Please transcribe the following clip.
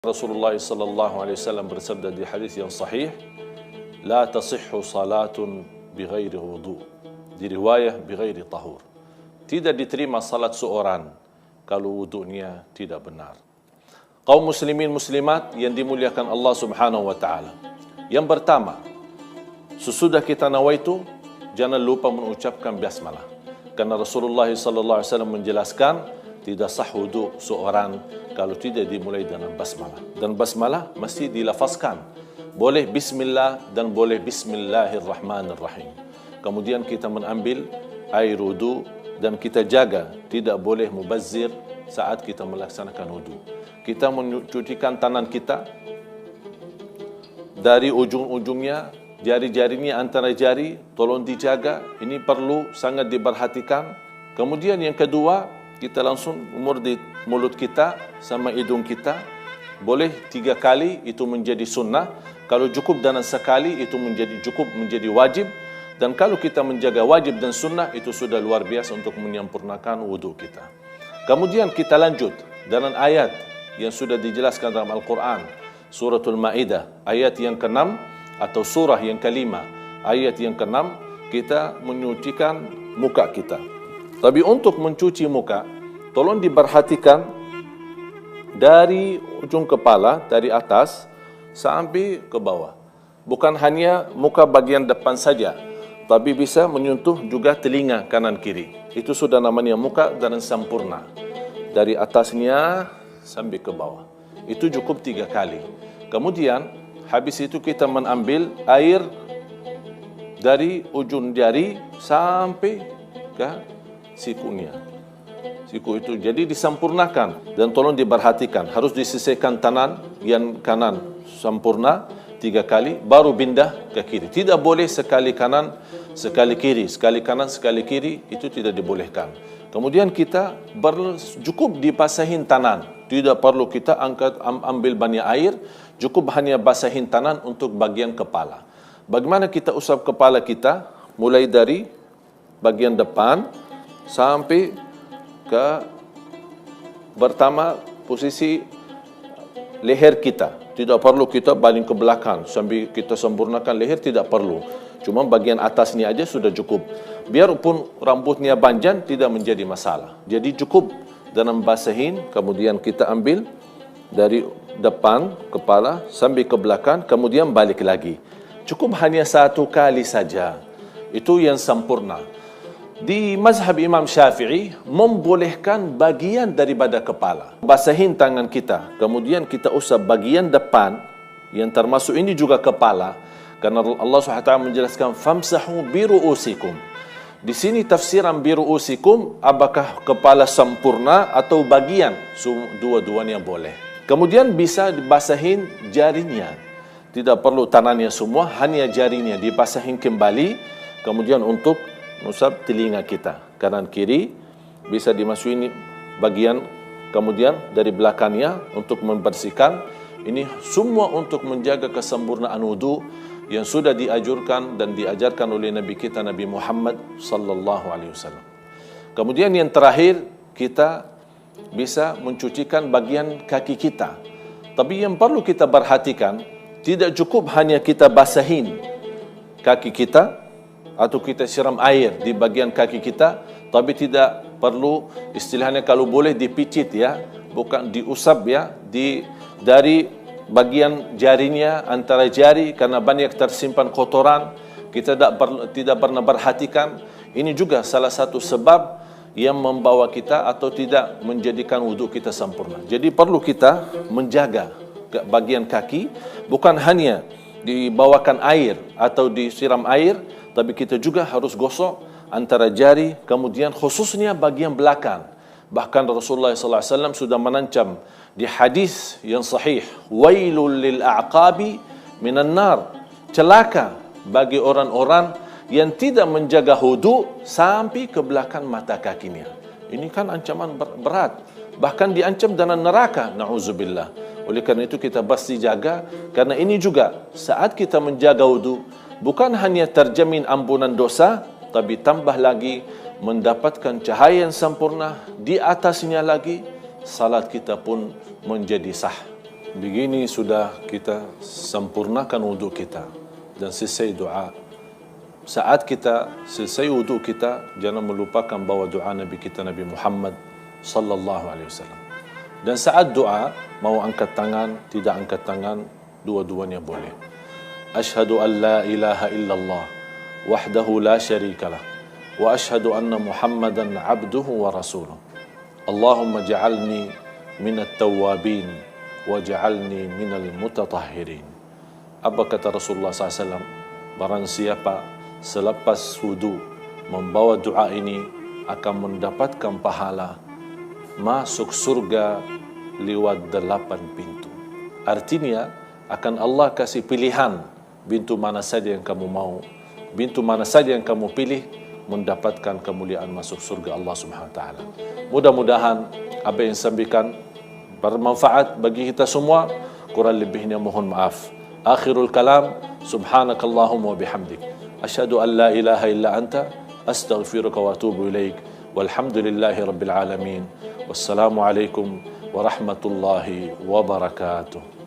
Rasulullah sallallahu alaihi wasallam bersabda di hadis yang sahih, la tasihhu salatun bighairi wudu, di riwayah bighairi tahur. Tidak diterima salat seorang kalau wudunya tidak benar. Kaum muslimin muslimat yang dimuliakan Allah Subhanahu wa taala. Yang pertama, sesudah kita nawaitu, jangan lupa mengucapkan basmalah. Karena Rasulullah sallallahu alaihi wasallam menjelaskan tidak sah wudu seorang kalau tidak dimulai dengan basmalah. Dan basmalah mesti dilafazkan. Boleh bismillah dan boleh bismillahirrahmanirrahim. Kemudian kita mengambil air wudu dan kita jaga tidak boleh mubazzir saat kita melaksanakan wudu. Kita mencucikan tangan kita dari ujung-ujungnya, jari-jarinya antara jari, tolong dijaga. Ini perlu sangat diperhatikan. Kemudian yang kedua, kita langsung umur di mulut kita sama hidung kita. Boleh 3 kali, itu menjadi sunnah. Kalau cukup dengan sekali, itu menjadi wajib. Dan kalau kita menjaga wajib dan sunnah, itu sudah luar biasa untuk menyempurnakan wudu kita. Kemudian kita lanjut dengan ayat yang sudah dijelaskan dalam Al-Quran. Suratul Ma'idah, ayat yang ke-6 atau surah yang ke-5. Ayat yang ke-6, kita menyucikan muka kita. Tapi untuk mencuci muka, tolong diperhatikan dari ujung kepala, dari atas sampai ke bawah. Bukan hanya muka bagian depan saja, tapi bisa menyentuh juga telinga kanan kiri. Itu sudah namanya muka dan sempurna. Dari atasnya sampai ke bawah. Itu cukup 3 kali. Kemudian, habis itu kita mengambil air dari ujung jari sampai ke sikunya. Siku itu jadi disempurnakan dan tolong diperhatikan, harus disisihkan tangan yang kanan sempurna 3 kali baru pindah ke kiri. Tidak boleh sekali kanan sekali kiri, sekali kanan sekali kiri, itu tidak dibolehkan. Kemudian kita cukup dibasahin tangan, tidak perlu kita ambil banyak air, cukup hanya basahin tangan untuk bagian kepala. Bagaimana kita usap kepala kita? Mulai dari bagian depan sampai ke pertama posisi leher kita. Tidak perlu kita baling ke belakang sambil kita sempurnakan leher, tidak perlu. Cuma bagian atasnya aja sudah cukup. Biarpun rambutnya panjang tidak menjadi masalah. Jadi cukup dengan basahin, kemudian kita ambil dari depan kepala sampai ke belakang, kemudian balik lagi. Cukup hanya 1 kali saja. Itu yang sempurna. Di mazhab Imam Syafi'i membolehkan bagian daripada kepala. Basahin tangan kita, kemudian kita usap bagian depan yang termasuk ini juga kepala. Karena Allah SWT menjelaskan famsahu biru'usikum. Di sini tafsiran biru'usikum, apakah kepala sempurna atau bagian? Dua-duanya boleh. Kemudian bisa dibasahin jarinya. Tidak perlu tangannya semua, hanya jarinya dibasahin kembali. Kemudian untuk usap telinga kita kanan kiri, bisa dimasukin bagian kemudian dari belakangnya untuk membersihkan. Ini semua untuk menjaga kesempurnaan wudu yang sudah dianjurkan dan diajarkan oleh Nabi kita Nabi Muhammad sallallahu alaihi wasallam. Kemudian yang terakhir, kita bisa mencucikan bagian kaki kita. Tapi yang perlu kita perhatikan, tidak cukup hanya kita basahin kaki kita atau kita siram air di bagian kaki kita, tapi tidak perlu istilahnya kalau boleh dipicit ya, bukan diusap ya, dari bagian jarinya antara jari karena banyak tersimpan kotoran, kita tidak pernah perhatikan. Ini juga salah satu sebab yang membawa kita atau tidak menjadikan wudu kita sempurna. Jadi perlu kita menjaga bagian kaki, bukan hanya dibawakan air atau disiram air, tapi kita juga harus gosok antara jari, kemudian khususnya bagian belakang. Bahkan Rasulullah SAW sudah menancam di hadis yang sahih, wailul lil a'qabi minan nar, celaka bagi orang-orang yang tidak menjaga wudu sampai ke belakang mata kakinya. Ini kan ancaman berat, bahkan diancam dengan neraka, na'udzubillah. Oleh karena itu kita pasti jaga, karena ini juga saat kita menjaga wudu, bukan hanya terjamin ampunan dosa, tapi tambah lagi mendapatkan cahaya yang sempurna. Di atasnya lagi, salat kita pun menjadi sah. Begini sudah kita sempurnakan wudhu kita dan selesai doa. Saat kita selesai wudhu kita, jangan melupakan bawa doa Nabi kita Nabi Muhammad sallallahu alaihi wasallam. Dan saat doa mau angkat tangan, tidak angkat tangan, dua-duanya boleh. Asyhadu an la ilaha illallah wahdahu la syarikalah wa asyhadu anna Muhammadan abduhu wa rasuluh. Allahumma ja'alni minat tawwabin waj'alni minal mutatahhirin. Apa kata Rasulullah SAW? Barang siapa selepas wudu membawa doa ini akan mendapatkan pahala masuk surga lewat 8 pintu. Artinya akan Allah kasih pilihan pintu mana saja yang kamu mau, pintu mana saja yang kamu pilih mendapatkan kemuliaan masuk surga Allah Subhanahu wa taala. Mudah-mudahan apa yang sampaikan bermanfaat bagi kita semua. Kurang lebihnya mohon maaf. Akhirul kalam, subhanakallahumma wa bihamdik, asyhadu an la ilaha illa anta, astaghfiruka wa atubu ilaik. Walhamdulillahi rabbil alamin. Wassalamu alaikum warahmatullahi wabarakatuh.